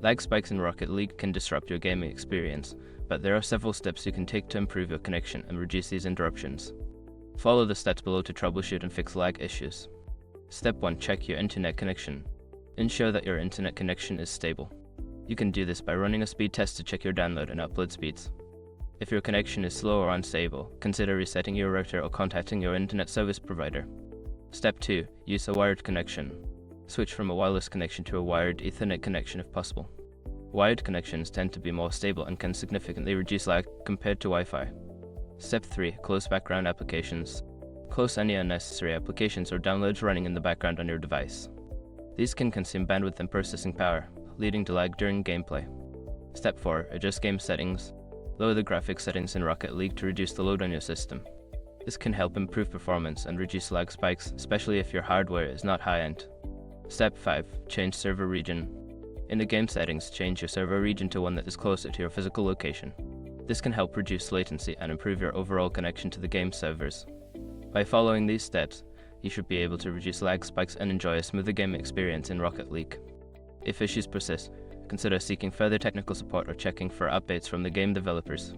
Lag spikes in Rocket League can disrupt your gaming experience, but there are several steps you can take to improve your connection and reduce these interruptions. Follow the steps below to troubleshoot and fix lag issues. Step 1. Check your internet connection. Ensure that your internet connection is stable. You can do this by running a speed test to check your download and upload speeds. If your connection is slow or unstable, consider resetting your router or contacting your internet service provider. Step 2. Use a wired connection. Switch from a wireless connection to a wired Ethernet connection if possible. Wired connections tend to be more stable and can significantly reduce lag compared to Wi-Fi. Step 3. Close background applications. Close any unnecessary applications or downloads running in the background on your device. These can consume bandwidth and processing power, leading to lag during gameplay. Step 4. Adjust game settings. Lower the graphics settings in Rocket League to reduce the load on your system. This can help improve performance and reduce lag spikes, especially if your hardware is not high-end. Step 5. Change server region. In the game settings, change your server region to one that is closer to your physical location. This can help reduce latency and improve your overall connection to the game servers. By following these steps, you should be able to reduce lag spikes and enjoy a smoother game experience in Rocket League. If issues persist, consider seeking further technical support or checking for updates from the game developers.